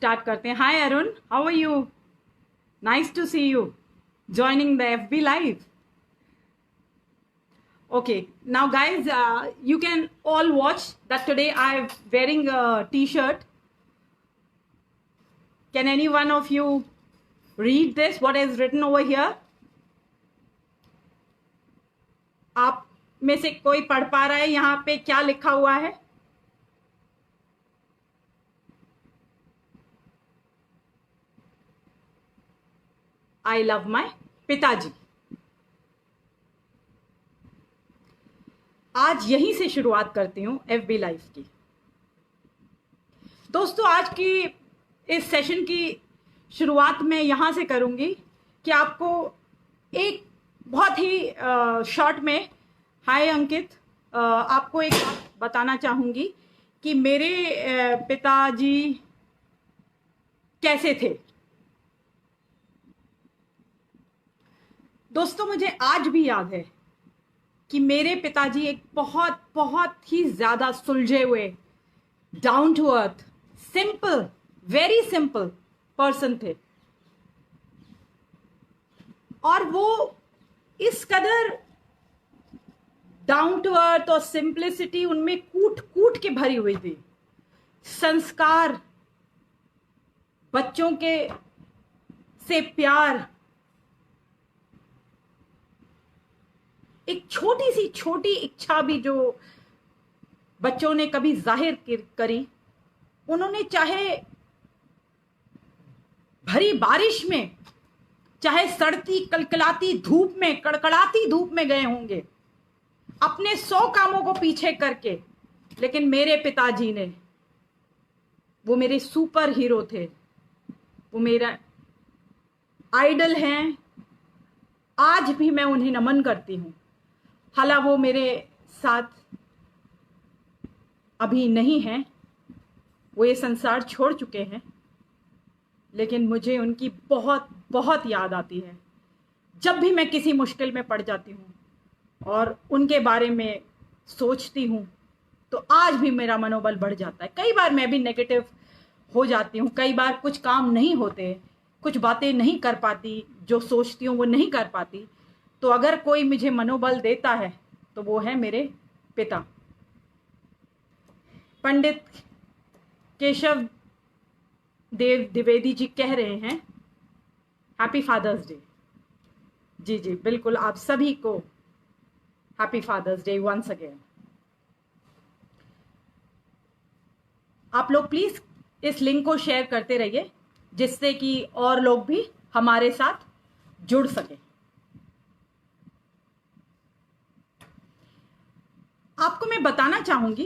Start करते हैं। Hi Arun, how are you? Nice to see you joining the FB live. Okay, now guys, you can all watch that today I'm wearing a t-shirt. Can any one of you read this, what is written over here? आप में से कोई पढ़ पा रहा है यहाँ पे क्या लिखा हुआ है? I love my पिताजी। आज यहीं से शुरुआत करती हूं FB लाइव की। दोस्तों, आज की इस सेशन की शुरुआत मैं यहां से करूंगी कि आपको एक बहुत ही शॉर्ट में, हाय अंकित, आपको एक बात बताना चाहूंगी कि मेरे पिताजी कैसे थे। दोस्तों, मुझे आज भी याद है कि मेरे पिताजी एक बहुत बहुत ही ज्यादा सुलझे हुए, down to earth, simple, very simple person थे। और वो इस कदर डाउन टू अर्थ और सिंप्लिसिटी उनमें कूट कूट के भरी हुई थी। संस्कार, बच्चों के से प्यार, एक छोटी सी छोटी इच्छा भी जो बच्चों ने कभी जाहिर करी, उन्होंने चाहे भरी बारिश में, चाहे सड़ती कलकलाती धूप में, कड़कड़ाती धूप में गए होंगे अपने 100 कामों को पीछे करके, लेकिन मेरे पिताजी ने, वो मेरे सुपर हीरो थे, वो मेरा आइडल हैं। आज भी मैं उन्हें नमन करती हूं। हालांकि वो मेरे साथ अभी नहीं हैं, वो ये संसार छोड़ चुके हैं, लेकिन मुझे उनकी बहुत बहुत याद आती है। जब भी मैं किसी मुश्किल में पड़ जाती हूँ और उनके बारे में सोचती हूँ तो आज भी मेरा मनोबल बढ़ जाता है। कई बार मैं भी नेगेटिव हो जाती हूँ, कई बार कुछ काम नहीं होते, कुछ बातें नहीं कर पाती, जो सोचती हूँ वो नहीं कर पाती। तो अगर कोई मुझे मनोबल देता है तो वो है मेरे पिता। पंडित केशव देव द्विवेदी जी कह रहे हैं हैप्पी फादर्स डे। जी जी बिल्कुल, आप सभी को happy father's day once again. आप लोग प्लीज इस लिंक को शेयर करते रहिए, जिससे कि और लोग भी हमारे साथ जुड़ सके। आपको मैं बताना चाहूंगी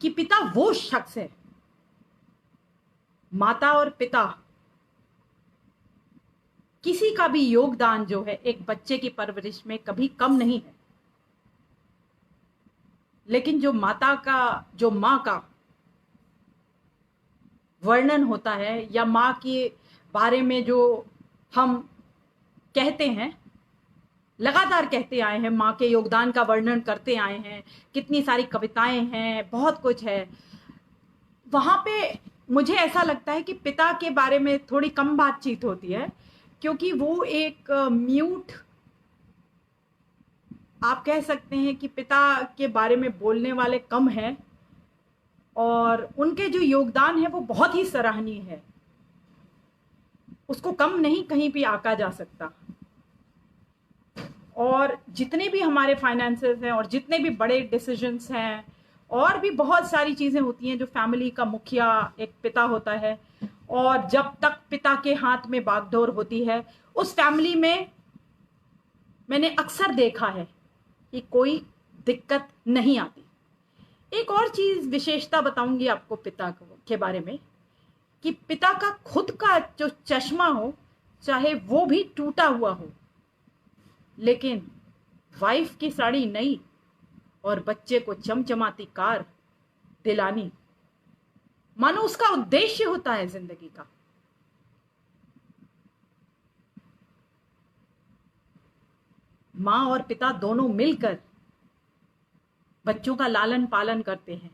कि पिता वो शख्स है, माता और पिता, किसी का भी योगदान जो है एक बच्चे की परवरिश में कभी कम नहीं है। लेकिन जो माँ का वर्णन होता है, या माँ के बारे में जो हम कहते हैं, लगातार कहते आए हैं, माँ के योगदान का वर्णन करते आए हैं, कितनी सारी कविताएं हैं, बहुत कुछ है। वहां पे मुझे ऐसा लगता है कि पिता के बारे में थोड़ी कम बातचीत होती है, क्योंकि वो एक म्यूट, आप कह सकते हैं कि पिता के बारे में बोलने वाले कम हैं, और उनके जो योगदान है वो बहुत ही सराहनीय है। उसको कम नहीं कहीं भी आंका जा सकता। और जितने भी हमारे फाइनेंसेस हैं और जितने भी बड़े डिसीजंस हैं, और भी बहुत सारी चीजें होती हैं, जो फैमिली का मुखिया एक पिता होता है, और जब तक पिता के हाथ में बागडोर होती है उस फैमिली में, मैंने अक्सर देखा है कि कोई दिक्कत नहीं आती। एक और चीज, विशेषता बताऊंगी आपको पिता के बारे में, कि पिता का खुद का जो चश्मा हो, चाहे वो भी टूटा हुआ हो, लेकिन वाइफ की साड़ी नई और बच्चे को चमचमाती कार दिलानी, मानो उसका उद्देश्य होता है जिंदगी का। माँ और पिता दोनों मिलकर बच्चों का लालन पालन करते हैं।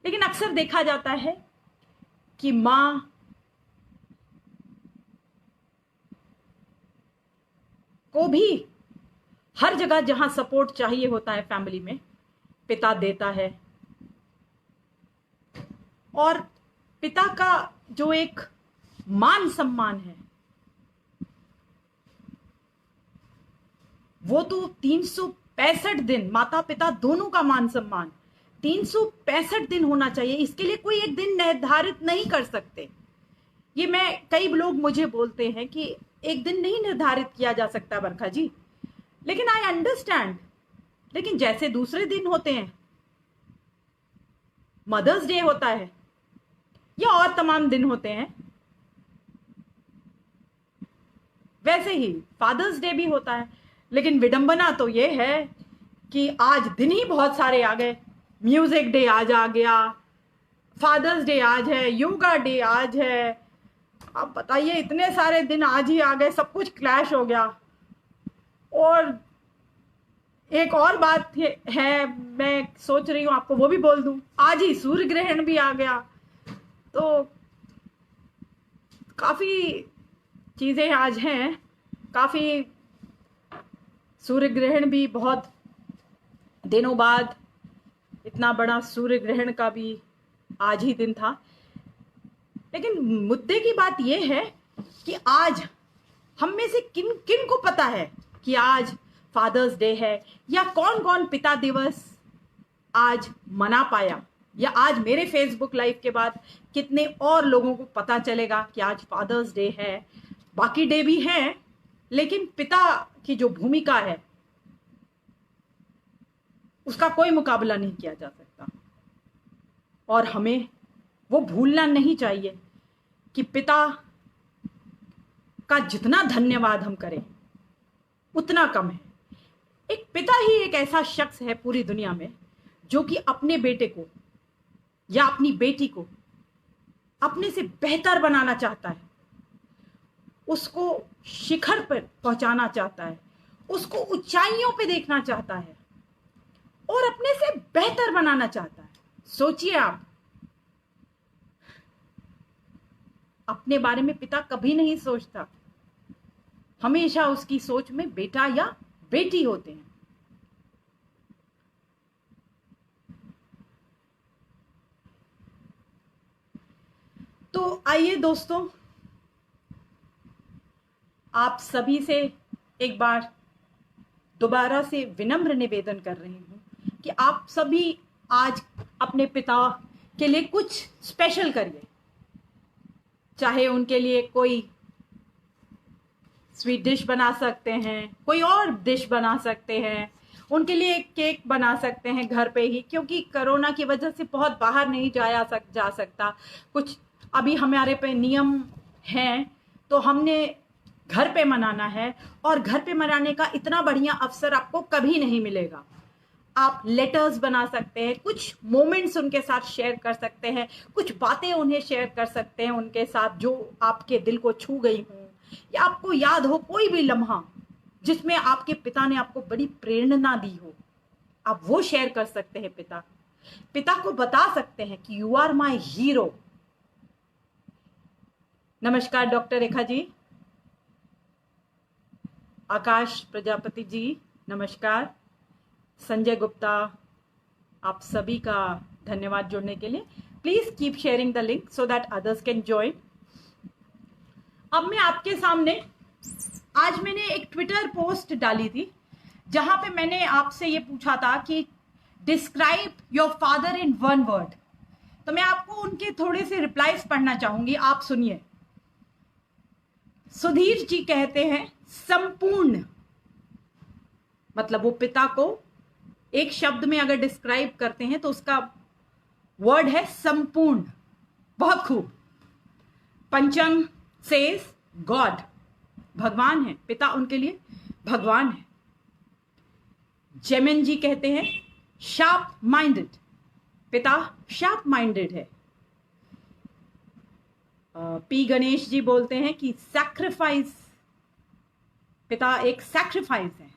लेकिन अक्सर देखा जाता है कि माँ को भी हर जगह जहां सपोर्ट चाहिए होता है फैमिली में, पिता देता है। और पिता का जो एक मान सम्मान है वो तो 365 दिन, माता पिता दोनों का मान सम्मान 365 दिन होना चाहिए। इसके लिए कोई एक दिन निर्धारित नहीं कर सकते। ये कई लोग मुझे बोलते हैं कि एक दिन नहीं निर्धारित किया जा सकता बरखा जी, लेकिन आई अंडरस्टैंड, लेकिन जैसे दूसरे दिन होते हैं, मदर्स डे होता है या और तमाम दिन होते हैं, वैसे ही फादर्स डे भी होता है। लेकिन विडंबना तो ये है कि आज दिन ही बहुत सारे आ गए। म्यूजिक डे आज आ गया, फादर्स डे आज है, योगा डे आज है। अब बताइए, इतने सारे दिन आज ही आ गए, सब कुछ क्लैश हो गया। और एक और बात है, मैं सोच रही हूं आपको वो भी बोल दूं, आज ही सूर्य ग्रहण भी आ गया। तो काफी चीजें आज हैं, काफी सूर्य ग्रहण भी बहुत दिनों बाद, इतना बड़ा सूर्य ग्रहण का भी आज ही दिन था। लेकिन मुद्दे की बात यह है कि आज हम में से किन किन को पता है कि आज फादर्स डे है, या कौन कौन पिता दिवस आज मना पाया, या आज मेरे फेसबुक लाइव के बाद कितने और लोगों को पता चलेगा कि आज फादर्स डे है। बाकी डे भी हैं, लेकिन पिता की जो भूमिका है उसका कोई मुकाबला नहीं किया जा सकता। और हमें वो भूलना नहीं चाहिए कि पिता का जितना धन्यवाद हम करें उतना कम है। एक पिता ही एक ऐसा शख्स है पूरी दुनिया में जो कि अपने बेटे को या अपनी बेटी को अपने से बेहतर बनाना चाहता है, उसको शिखर पर पहुंचाना चाहता है, उसको ऊंचाइयों पे देखना चाहता है और अपने से बेहतर बनाना चाहता है। सोचिए आप, अपने बारे में पिता कभी नहीं सोचता, हमेशा उसकी सोच में बेटा या बेटी होते हैं। तो आइए दोस्तों, आप सभी से एक बार दोबारा से विनम्र निवेदन कर रही हूं कि आप सभी आज अपने पिता के लिए कुछ स्पेशल करिए। चाहे उनके लिए कोई स्वीट डिश बना सकते हैं, कोई और डिश बना सकते हैं, उनके लिए एक केक बना सकते हैं घर पे ही, क्योंकि कोरोना की वजह से बहुत बाहर नहीं जा सकता। कुछ अभी हमारे पे नियम हैं, तो हमने घर पे मनाना है, और घर पे मनाने का इतना बढ़िया अवसर आपको कभी नहीं मिलेगा। आप लेटर्स बना सकते हैं, कुछ मोमेंट्स उनके साथ शेयर कर सकते हैं, कुछ बातें उन्हें शेयर कर सकते हैं उनके साथ जो आपके दिल को छू गई हों, या आपको याद हो कोई भी लम्हा जिसमें आपके पिता ने आपको बड़ी प्रेरणा दी हो, आप वो शेयर कर सकते हैं। पिता को बता सकते हैं कि यू आर माई हीरो। नमस्कार डॉक्टर रेखा जी, आकाश प्रजापति जी नमस्कार, संजय गुप्ता, आप सभी का धन्यवाद जुड़ने के लिए। Please keep sharing the link so that others can join. अब मैं आपके सामने, आज मैंने एक ट्विटर पोस्ट डाली थी जहां पे मैंने आपसे ये पूछा था कि describe your father in one word. तो मैं आपको उनके थोड़े से रिप्लाईज पढ़ना चाहूंगी, आप सुनिए। सुधीर जी कहते हैं संपूर्ण, मतलब वो पिता को एक शब्द में अगर डिस्क्राइब करते हैं तो उसका वर्ड है संपूर्ण। बहुत खूब। पंचम सेज गॉड, भगवान है, पिता उनके लिए भगवान है। जेमिन जी कहते हैं शार्प माइंडेड, पिता शार्प माइंडेड है। पी गणेश जी बोलते हैं कि सैक्रिफाइस, पिता एक सैक्रिफाइस है।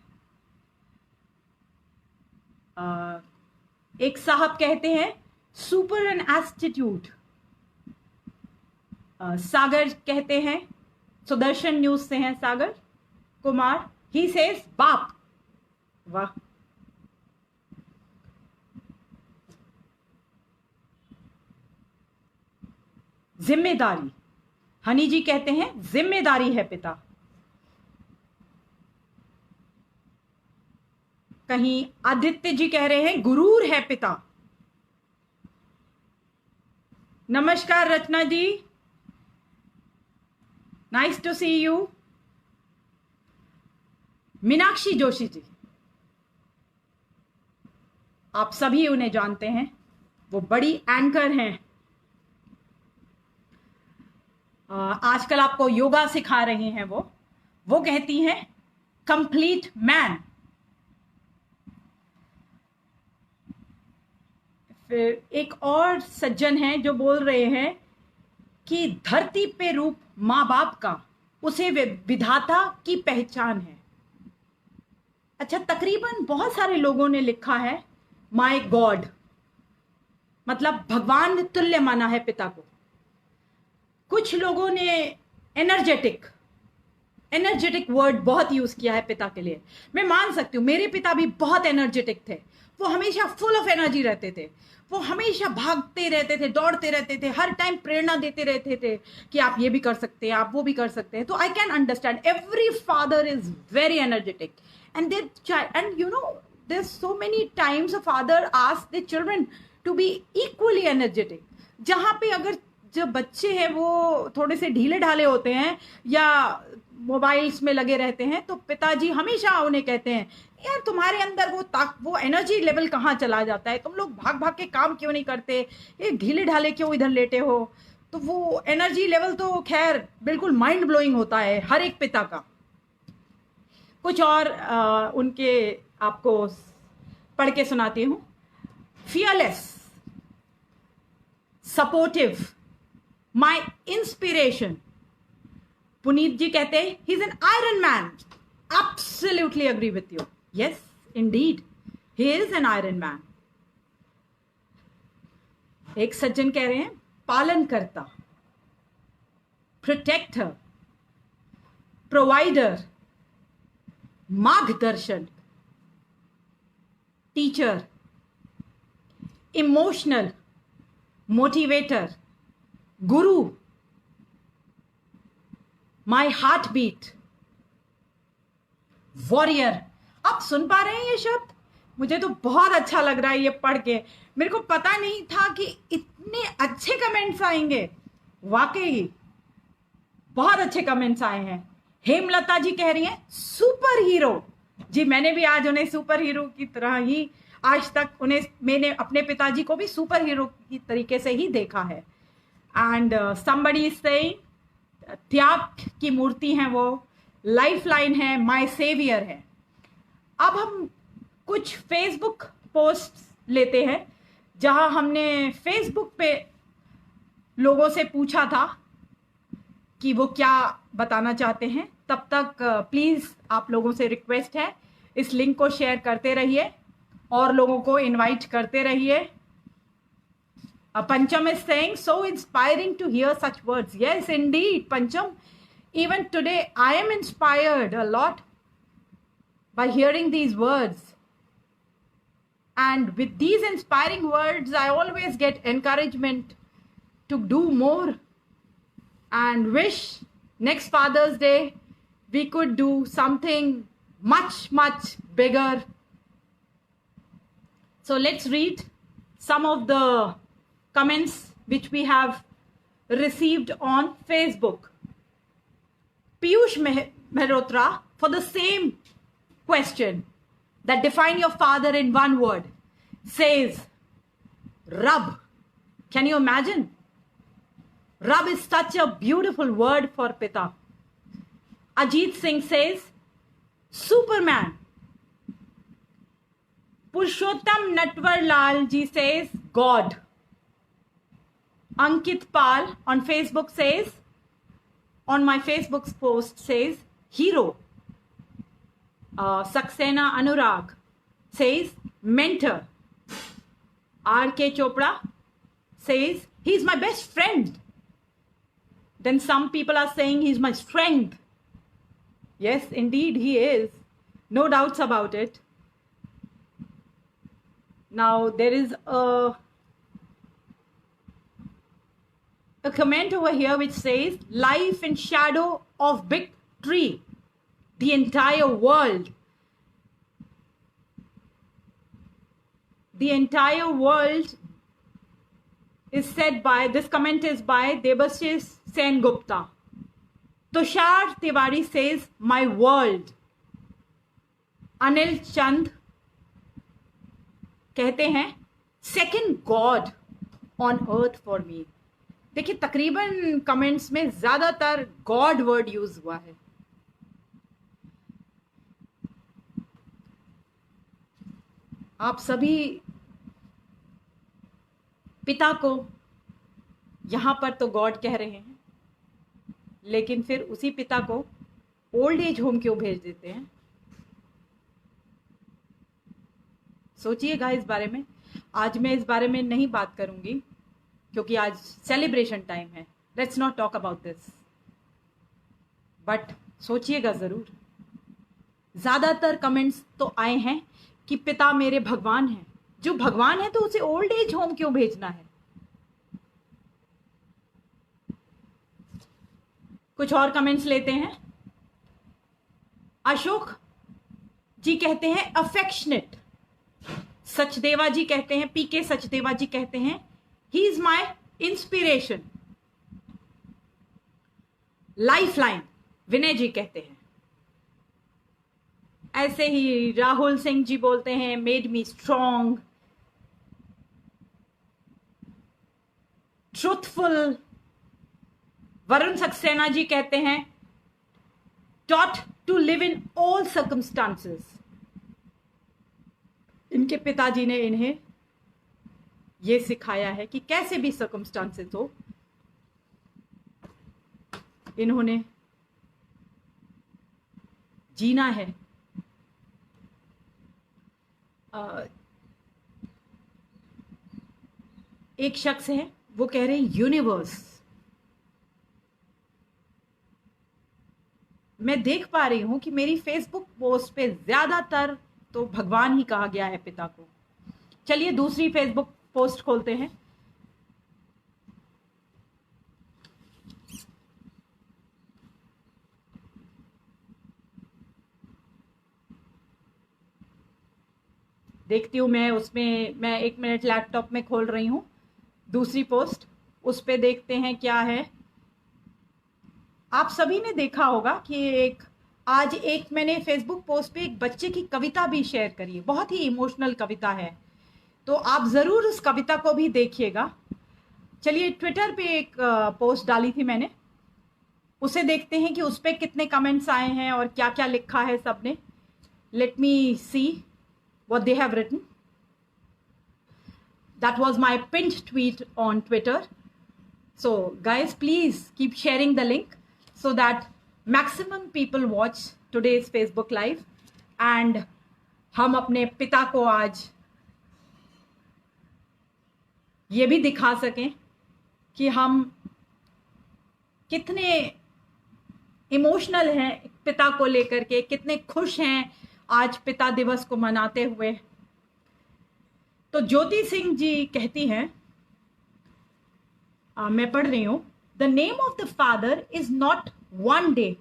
एक साहब कहते हैं सुपर एन एस्टिट्यूड, सागर कहते हैं, सुदर्शन न्यूज से हैं सागर कुमार, ही सेज बाप। वाह। जिम्मेदारी, हनी जी कहते हैं जिम्मेदारी है पिता। कहीं आदित्य जी कह रहे हैं गुरूर है पिता। नमस्कार Rachna ji, nice to see you. Meenakshi Joshi ji, आप सभी उन्हें जानते हैं, वो बड़ी एंकर हैं, आजकल आपको योगा सिखा रही हैं वो कहती हैं कंप्लीट मैन। फिर एक और सज्जन हैं जो बोल रहे हैं कि धरती पे रूप माँ बाप का उसे विधाता की पहचान है। अच्छा, तकरीबन बहुत सारे लोगों ने लिखा है माय गॉड, मतलब भगवान तुल्य माना है पिता को। कुछ लोगों ने एनर्जेटिक वर्ड बहुत यूज किया है पिता के लिए। मैं मान सकती हूँ, मेरे पिता भी बहुत एनर्जेटिक थे, वो हमेशा फुल ऑफ एनर्जी रहते थे, वो हमेशा भागते रहते थे, दौड़ते रहते थे, हर टाइम प्रेरणा देते रहते थे कि आप ये भी कर सकते हैं, आप वो भी कर सकते हैं। तो I can understand, every father is very energetic and their child, and you know there so many times a father ask their children to be equally energetic. जहां पे अगर जो बच्चे हैं वो थोड़े से ढीले ढाले होते हैं या मोबाइल्स में लगे रहते हैं, तो पिताजी हमेशा उन्हें कहते हैं यार तुम्हारे अंदर वो एनर्जी लेवल कहाँ चला जाता है, तुम लोग भाग भाग के काम क्यों नहीं करते, ये ढीले ढाले क्यों इधर लेटे हो। तो वो एनर्जी लेवल तो खैर बिल्कुल माइंड ब्लोइंग होता है हर एक पिता का। कुछ और उनके आपको पढ़ के सुनाती हूँ। Fearless, supportive, my inspiration. Puneet ji कहते हैं he is an iron man. Absolutely agree with you, yes indeed he is an iron man. एक सज्जन कह रहे हैं पालन करता, प्रोटेक्टर, प्रोवाइडर, मार्गदर्शन, टीचर, इमोशनल, मोटिवेटर, गुरु, माई हार्ट बीट, वॉरियर। आप सुन पा रहे हैं ये शब्द? मुझे तो बहुत अच्छा लग रहा है ये पढ़ के। मेरे को पता नहीं था कि इतने अच्छे कमेंट्स आएंगे, वाकई बहुत अच्छे कमेंट्स आए हैं। हेमलता जी कह रही हैं सुपर हीरो। जी, मैंने भी आज उन्हें सुपर हीरो की तरह ही, आज तक मैंने अपने पिताजी को भी सुपर हीरो की तरीके से ही देखा है। एंड somebody is saying त्याग की मूर्ति हैं वो, लाइफ लाइन है, माय सेवियर है। अब हम कुछ फेसबुक पोस्ट लेते हैं जहां हमने फेसबुक पे लोगों से पूछा था कि वो क्या बताना चाहते हैं। तब तक प्लीज आप लोगों से रिक्वेस्ट है, इस लिंक को शेयर करते रहिए और लोगों को इनवाइट करते रहिए। Pancham is saying, so inspiring to hear such words. Yes, indeed, Pancham. Even today, I am inspired a lot by hearing these words. And with these inspiring words, I always get encouragement to do more. And wish next Father's Day, we could do something much, much bigger. So let's read some of the comments which we have received on Facebook. Piyush Mehrotra, for the same question that define your father in one word, says Rab. Can you imagine? Rab is such a beautiful word for Pita. Ajit Singh says Superman. Purushottam Natwar Lal ji says God. Ankit Pal on Facebook says, on my Facebook post says, hero. Saxena Anurag says, mentor. R.K. Chopra says, he's my best friend. Then some people are saying he's my strength. Yes, indeed he is. No doubts about it. Now there is a comment over here which says, life in shadow of big tree, the entire world. The entire world is said by, this comment is by Debashish Sengupta. Tushar Tiwari says, my world. Anil Chand कहते हैं, second God on earth for me. देखिए तकरीबन comments में ज्यादातर God word use हुआ है. आप सभी पिता को यहां पर तो गॉड कह रहे हैं, लेकिन फिर उसी पिता को ओल्ड एज होम क्यों भेज देते हैं? सोचिएगा इस बारे में. आज मैं इस बारे में नहीं बात करूंगी क्योंकि आज सेलिब्रेशन टाइम है. Let's not talk about this. But सोचिएगा जरूर. ज्यादातर कमेंट्स तो आए हैं कि पिता मेरे भगवान हैं. जो भगवान है तो उसे ओल्ड एज होम क्यों भेजना है? कुछ और कमेंट्स लेते हैं. अशोक जी कहते हैं अफेक्शनेट. सचदेवा जी कहते हैं, पीके सचदेवा जी कहते हैं, he is my inspiration. Life line Vinay ji कहते हैं. ऐसे ही राहुल सिंह जी बोलते हैं, made me strong, truthful. Varun Saxena ji कहते हैं, taught to live in all circumstances. इनके पिताजी ने इन्हें यह सिखाया है कि कैसे भी सर्कमस्टांसेस हो, इन्होंने जीना है. एक शख्स है, वो कह रहे हैं यूनिवर्स. मैं देख पा रही हूं कि मेरी फेसबुक पोस्ट पे ज्यादातर तो भगवान ही कहा गया है पिता को. चलिए दूसरी फेसबुक पोस्ट खोलते हैं. देखती हूं मैं उसमें, मैं 1 मिनट लैपटॉप में खोल रही हूं दूसरी पोस्ट. उस पे देखते हैं क्या है. आप सभी ने देखा होगा कि आज मैंने फेसबुक पोस्ट पे एक बच्चे की कविता भी शेयर करी है. बहुत ही इमोशनल कविता है, तो आप जरूर उस कविता को भी देखिएगा. चलिए ट्विटर पे एक पोस्ट डाली थी मैंने, उसे देखते हैं कि उस पे कितने कमेंट्स आए हैं और क्या क्या लिखा है सबने. Let me see what they have written. That was my pinned tweet on Twitter. So guys, please keep sharing the link so that maximum people watch today's Facebook live and हम अपने पिता को आज ये भी दिखा सकें कि हम कितने इमोशनल हैं पिता को लेकर के, कितने खुश हैं आज पिता दिवस को मनाते हुए. तो ज्योति सिंह जी कहती हैं, मैं पढ़ रही हूं, the name of the father is not one day,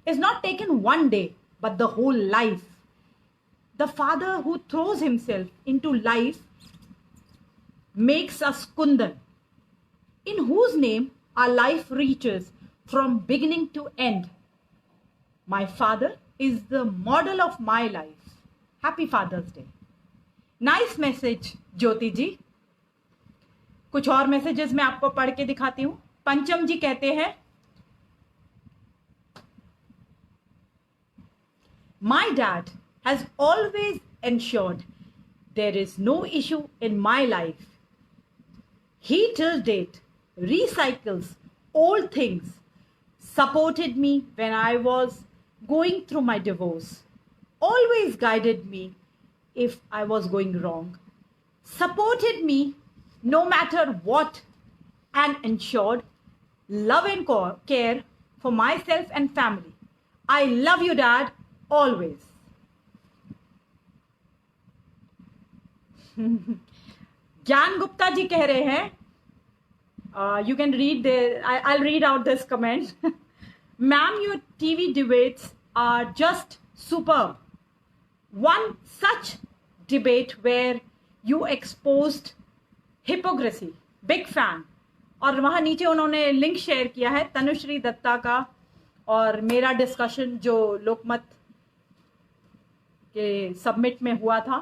is not taken one day but the whole life. The father who throws himself into life makes us कुंदन, in whose name our life reaches from beginning to end. My father is the model of my life. Happy Father's Day. Nice message ज्योति जी. कुछ और messages मैं आपको पढ़ के दिखाती हूं. पंचम जी कहते हैं, my dad has always ensured there is no issue in my life. He till date recycles old things, supported me when I was going through my divorce, always guided me if I was going wrong, supported me no matter what, and ensured love and care for myself and family. I love you, Dad, always. ज्ञान गुप्ता जी कह रहे हैं, you can read I'll read out this comment. Ma'am, your TV debates are just superb. One such debate where you exposed hypocrisy. Big fan. और वहाँ नीचे उन्होंने link share किया है तनुश्री दत्ता का और मेरा डिस्कशन जो लोकमत के सबमिट में हुआ था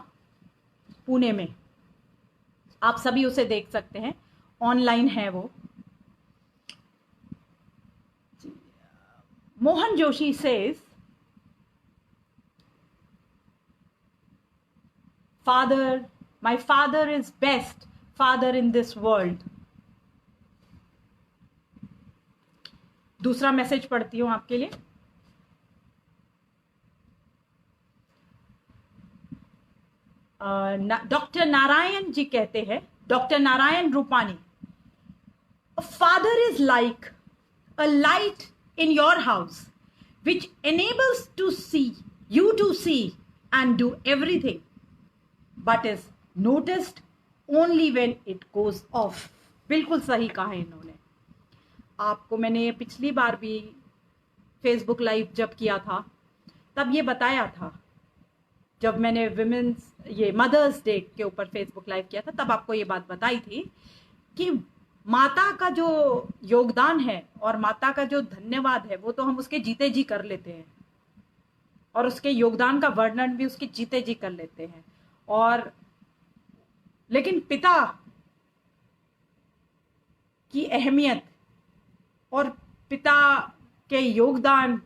पुणे में. आप सभी उसे देख सकते हैं, ऑनलाइन है वो. Mohan Joshi says, father, my father is best father in this world. दूसरा मैसेज पढ़ती हूं आपके लिए. डॉक्टर नारायण जी कहते हैं, doctor Narayan Rupani, a father is like a light in your house which enables you to see and do everything, but is noticed only when it goes off. बिल्कुल सही कहा है इन्होंने. आपको मैंने ये पिछली बार भी फेसबुक लाइव जब किया था तब ये बताया था, जब मैंने विमेंस ये मदर्स डे के ऊपर फेसबुक लाइव किया था तब आपको ये बात बताई थी कि माता का जो योगदान है और माता का जो धन्यवाद है वो तो हम उसके जीते जी कर लेते हैं और उसके योगदान का वर्णन भी उसके जीते जी कर लेते हैं. और लेकिन पिता की अहमियत और पिता के योगदान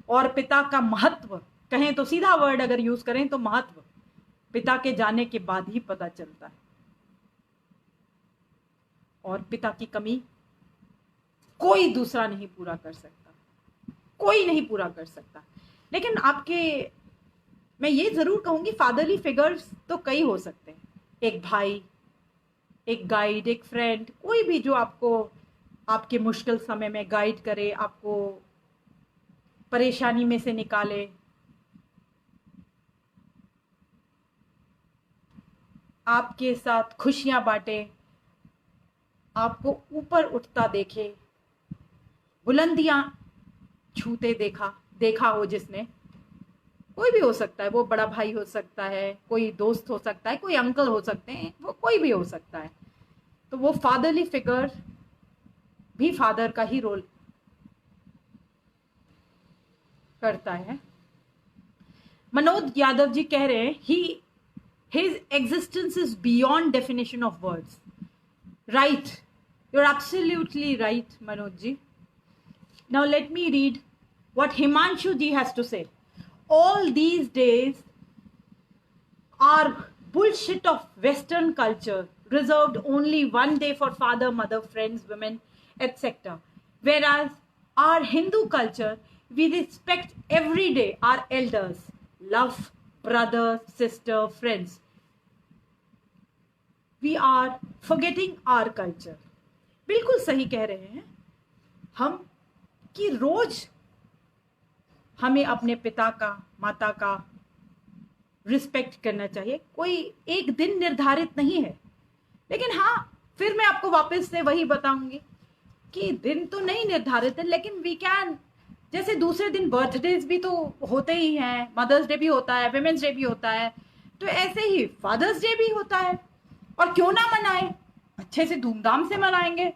और पिता का महत्व, कहें तो सीधा वर्ड अगर यूज करें तो महत्व, पिता के जाने के बाद ही पता चलता है. और पिता की कमी कोई दूसरा नहीं पूरा कर सकता, कोई नहीं पूरा कर सकता. लेकिन मैं ये जरूर कहूंगी, फादरली फिगर्स तो कई हो सकते हैं. एक भाई, एक गाइड, एक फ्रेंड, कोई भी जो आपको आपके मुश्किल समय में गाइड करे, आपको परेशानी में से निकाले, आपके साथ खुशियां बांटे, आपको ऊपर उठता देखे, बुलंदियां छूते देखा हो जिसने. कोई भी हो सकता है, वो बड़ा भाई हो सकता है, कोई दोस्त हो सकता है, कोई अंकल हो सकते हैं, वो कोई भी हो सकता है. तो वो फादरली फिगर भी फादर का ही रोल करता है. मनोज यादव जी कह रहे हैं, his existence is beyond definition of words. Right, you're absolutely right, Manoj ji. Now let me read what Himanshu ji has to say. All these days are bullshit of Western culture, reserved only one day for father, mother, friends, women, etc. Whereas our Hindu culture, we respect every day our elders, love brother, sister, friends. We are forgetting our culture. बिल्कुल सही कह रहे हैं हम कि रोज हमें अपने पिता का, माता का रिस्पेक्ट करना चाहिए. कोई एक दिन निर्धारित नहीं है, लेकिन हाँ, फिर मैं आपको वापस से वही बताऊंगी कि दिन तो नहीं निर्धारित है, लेकिन वी कैन, जैसे दूसरे दिन बर्थडेज भी तो होते ही हैं, मदर्स डे भी होता है, विमेंस डे भी होता है, तो ऐसे ही फादर्स डे भी होता है. और क्यों ना मनाएं, अच्छे से धूमधाम से मनाएंगे.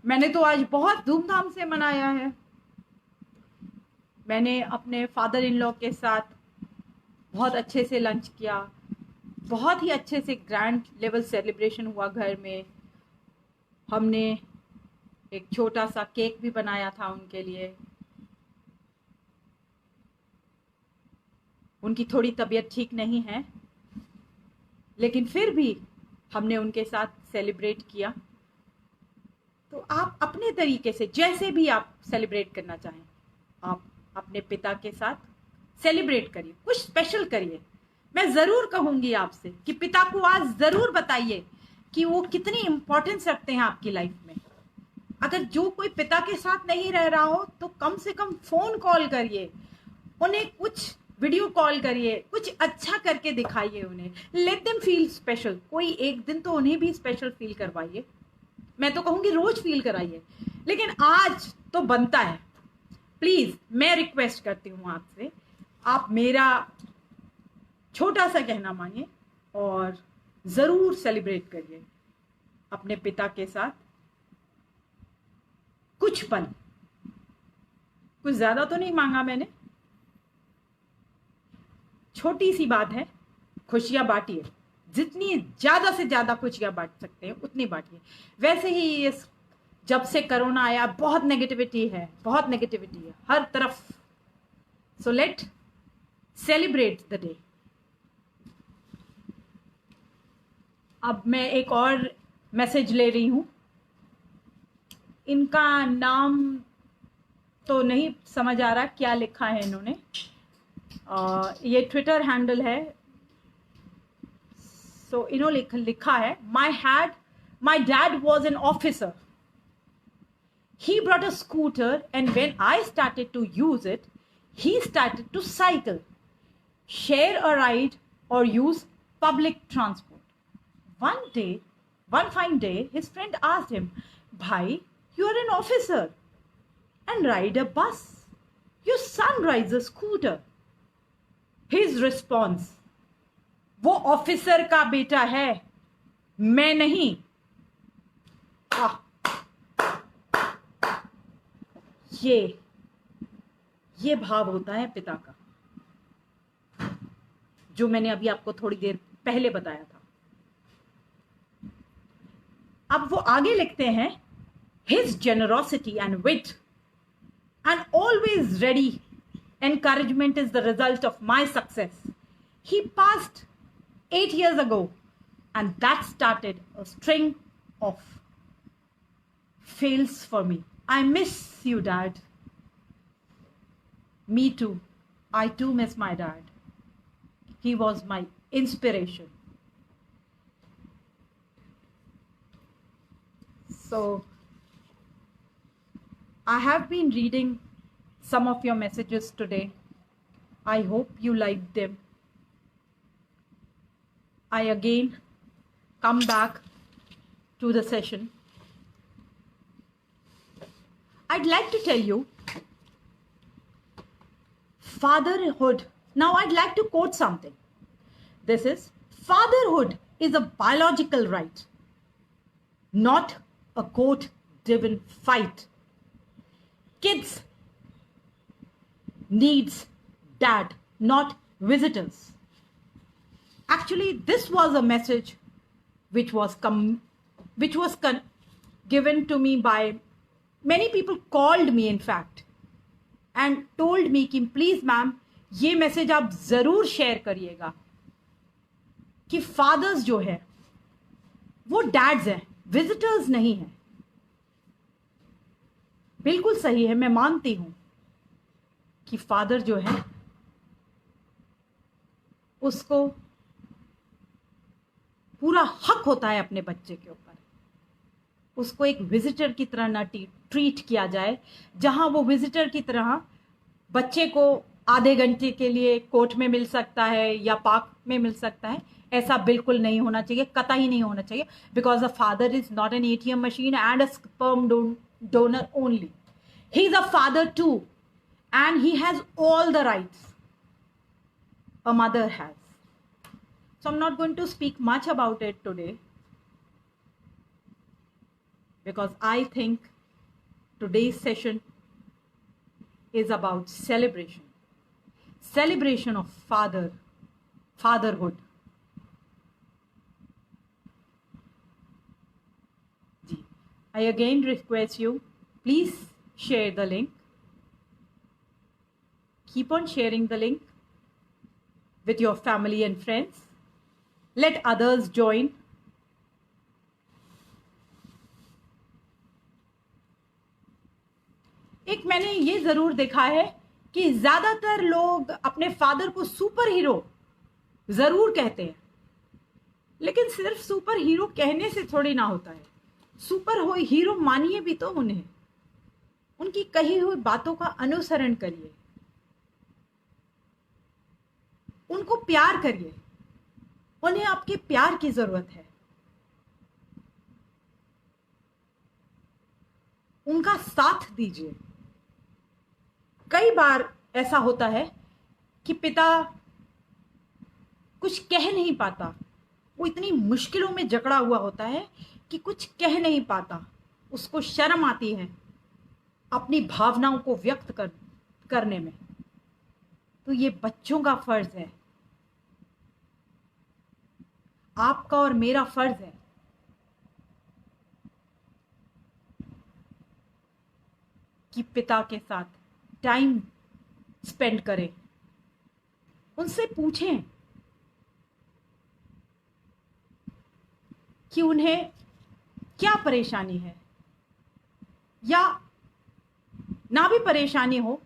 मैंने तो आज बहुत धूमधाम से मनाया है. मैंने अपने फादर इन लॉ के साथ बहुत अच्छे से लंच किया, बहुत ही अच्छे से ग्रैंड लेवल सेलिब्रेशन हुआ घर में. हमने एक छोटा सा केक भी बनाया था उनके लिए. उनकी थोड़ी तबीयत ठीक नहीं है, लेकिन फिर भी हमने उनके साथ सेलिब्रेट किया. तो आप अपने तरीके से जैसे भी आप सेलिब्रेट करना चाहें, आप अपने पिता के साथ सेलिब्रेट करिए, कुछ स्पेशल करिए. मैं जरूर कहूंगी आपसे कि पिता को आज जरूर बताइए कि वो कितनी इंपॉर्टेंस रखते हैं आपकी लाइफ में. अगर जो कोई पिता के साथ नहीं रह रहा हो तो कम से कम फोन कॉल करिए, उन्हें कुछ वीडियो कॉल करिए, कुछ अच्छा करके दिखाइए उन्हें, लेट देम फील स्पेशल। कोई एक दिन तो उन्हें भी स्पेशल फील करवाइए, मैं तो कहूंगी रोज फील कराइए, लेकिन आज तो बनता है। प्लीज मैं रिक्वेस्ट करती हूँ आपसे, आप मेरा छोटा सा कहना मानिए और जरूर सेलिब्रेट करिए अपने पिता के साथ कुछ पल। कुछ ज्यादा तो नहीं मांगा मैंने, छोटी सी बात है, खुशियां बांटिए, जितनी ज्यादा से ज्यादा खुशियां बांट सकते हैं उतनी बांटिए। वैसे ही इस जब से कोरोना आया बहुत नेगेटिविटी है, बहुत नेगेटिविटी है हर तरफ। So let celebrate the day. अब मैं एक और मैसेज ले रही हूं, इनका नाम तो नहीं समझ आ रहा क्या लिखा है इन्होंने। ये ट्विटर हैंडल है। सो इन्होंने लिखा है, my dad was an officer, he brought a scooter and when I started to use it, he started to cycle, share a ride or use public transport. One fine day, his friend asked him, "Bhai, you are an officer and ride a bus. Your son rides a scooter." His response, वो officer का बेटा है, मैं नहीं। ये भाव होता है पिता का, जो मैंने अभी आपको थोड़ी देर पहले बताया था। अब वो आगे लिखते हैं, his generosity and wit and always ready encouragement is the result of my success. He passed 8 years ago and that started a string of fails for me. I miss you, Dad. Me too. I too miss my dad. He was my inspiration. So, I have been reading some of your messages today. I hope you liked them. I again come back to the session. I'd like to tell you, fatherhood. Now I'd like to quote something. This is, fatherhood is a biological right, not a court-driven fight. Kids needs dad, not visitors. Actually, this was a message which was given to me by many people. Called me in fact and told me कि please ma'am ये message आप जरूर share करिएगा कि fathers जो है वो dads हैं, विजिटर्स नहीं हैं। बिल्कुल सही है, मैं मानती हूं कि फादर जो है उसको पूरा हक होता है अपने बच्चे के ऊपर। उसको एक विजिटर की तरह ना ट्रीट किया जाए, जहां वो विजिटर की तरह बच्चे को आधे घंटे के लिए कोर्ट में मिल सकता है या पार्क में मिल सकता है। ऐसा बिल्कुल नहीं होना चाहिए, कतई नहीं होना चाहिए, because a father is not an ATM machine and a sperm donor only. He is a father too, and he has all the rights a mother has. So I'm not going to speak much about it today, because I think today's session is about celebration of fatherhood. I again request you, please share the link. Keep on sharing the link with your family and friends. Let others join. एक मैंने ये जरूर देखा है कि ज्यादातर लोग अपने फादर को सुपर हीरो जरूर कहते हैं, लेकिन सिर्फ सुपर हीरो कहने से थोड़ी ना होता है। सुपर हीरो मानिए भी तो उन्हें, उनकी कही हुई बातों का अनुसरण करिए, उनको प्यार करिए, उन्हें आपके प्यार की जरूरत है, उनका साथ दीजिए। कई बार ऐसा होता है कि पिता कुछ कह नहीं पाता, वो इतनी मुश्किलों में जकड़ा हुआ होता है कि कुछ कह नहीं पाता, उसको शर्म आती है अपनी भावनाओं को व्यक्त करने में। तो ये बच्चों का फर्ज है, आपका और मेरा फर्ज है कि पिता के साथ टाइम स्पेंड करें, उनसे पूछें कि उन्हें क्या परेशानी है, या ना भी परेशानी हो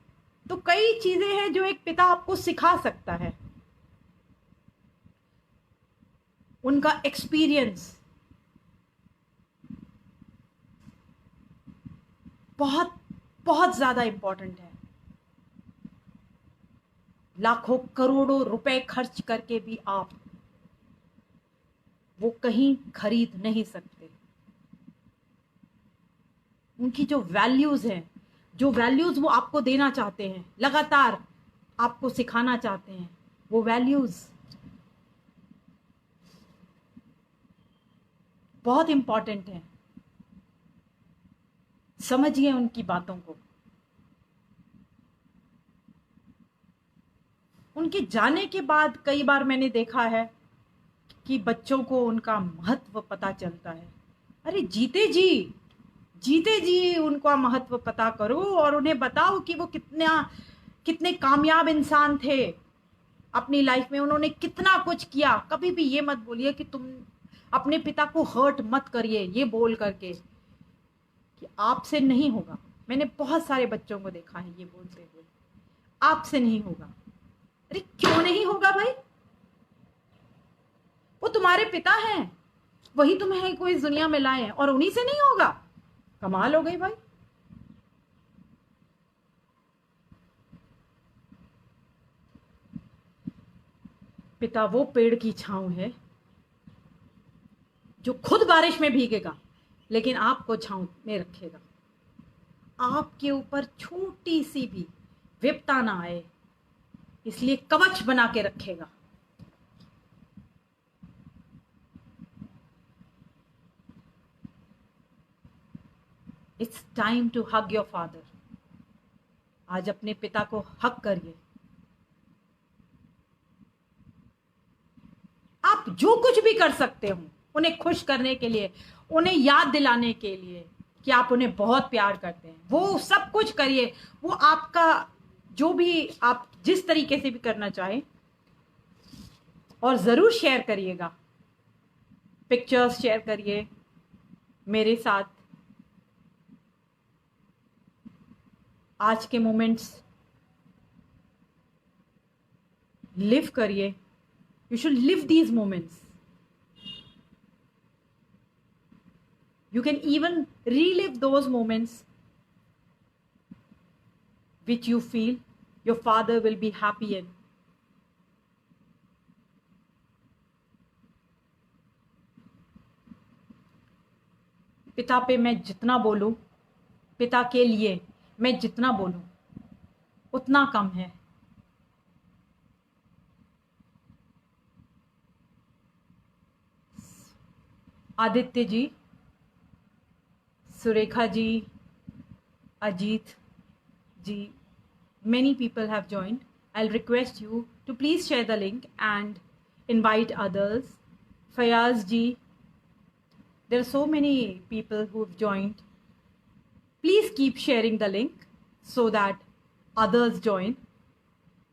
तो कई चीजें हैं जो एक पिता आपको सिखा सकता है। उनका एक्सपीरियंस बहुत बहुत ज्यादा इंपॉर्टेंट है। लाखों करोड़ों रुपए खर्च करके भी आप वो कहीं खरीद नहीं सकते। उनकी जो वैल्यूज हैं, जो वैल्यूज वो आपको देना चाहते हैं, लगातार आपको सिखाना चाहते हैं, वो वैल्यूज बहुत इंपॉर्टेंट है। समझिए उनकी बातों को। उनके जाने के बाद कई बार मैंने देखा है कि बच्चों को उनका महत्व पता चलता है। अरे जीते जी उनका महत्व पता करो और उन्हें बताओ कि वो कितने कामयाब इंसान थे अपनी लाइफ में, उन्होंने कितना कुछ किया। कभी भी ये मत बोलिए कि तुम अपने पिता को हर्ट मत करिए, ये बोल करके कि आपसे नहीं होगा। मैंने बहुत सारे बच्चों को देखा है ये बोलते हुए, आपसे नहीं होगा। अरे क्यों नहीं होगा भाई, वो तुम्हारे पिता हैं, वही तुम्हें कोई दुनिया में लाए हैं और उन्हीं से नहीं होगा। कमाल हो गई भाई। पिता वो पेड़ की छांव है जो खुद बारिश में भीगेगा लेकिन आपको छांव में रखेगा, आपके ऊपर छोटी सी भी विपदा ना आए इसलिए कवच बना के रखेगा। It's time to hug your father. आज अपने पिता को हग करिए। आप जो कुछ भी कर सकते हो उन्हें खुश करने के लिए, उन्हें याद दिलाने के लिए कि आप उन्हें बहुत प्यार करते हैं, वो सब कुछ करिए। वो आपका जो भी आप जिस तरीके से भी करना चाहें, और जरूर शेयर करिएगा, पिक्चर्स शेयर करिए मेरे साथ। आज के मोमेंट्स लिव करिए। You should live these moments. You can even relive those moments which you feel your father will be happy in. पिता पे मैं जितना बोलूं, पिता के लिए मैं जितना बोलूं उतना कम है। आदित्य जी, सुरेखा जी, अजीत जी, many people have joined. I'll request you to please share the link and invite others. Fayaz ji, there are so many people who've joined. Please keep sharing the link so that others join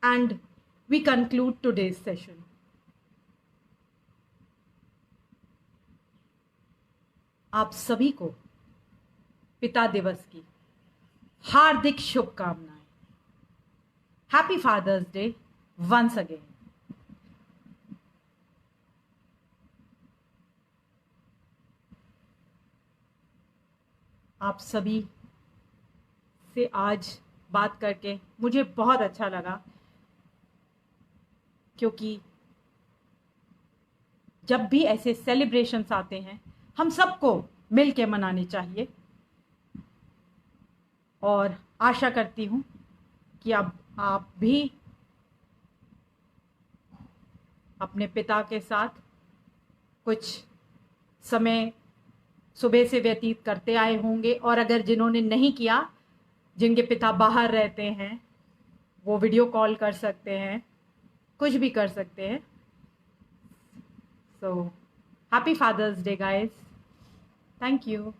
and we conclude today's session. आप सभी को पिता दिवस की हार्दिक शुभकामनाएं। Happy father's day once again. आप सभी से आज बात करके मुझे बहुत अच्छा लगा, क्योंकि जब भी ऐसे सेलिब्रेशंस आते हैं हम सबको मिल के मनाने चाहिए। और आशा करती हूँ कि अब आप भी अपने पिता के साथ कुछ समय सुबह से व्यतीत करते आए होंगे, और अगर जिन्होंने नहीं किया, जिनके पिता बाहर रहते हैं, वो वीडियो कॉल कर सकते हैं, कुछ भी कर सकते हैं। So happy father's day guys, thank you.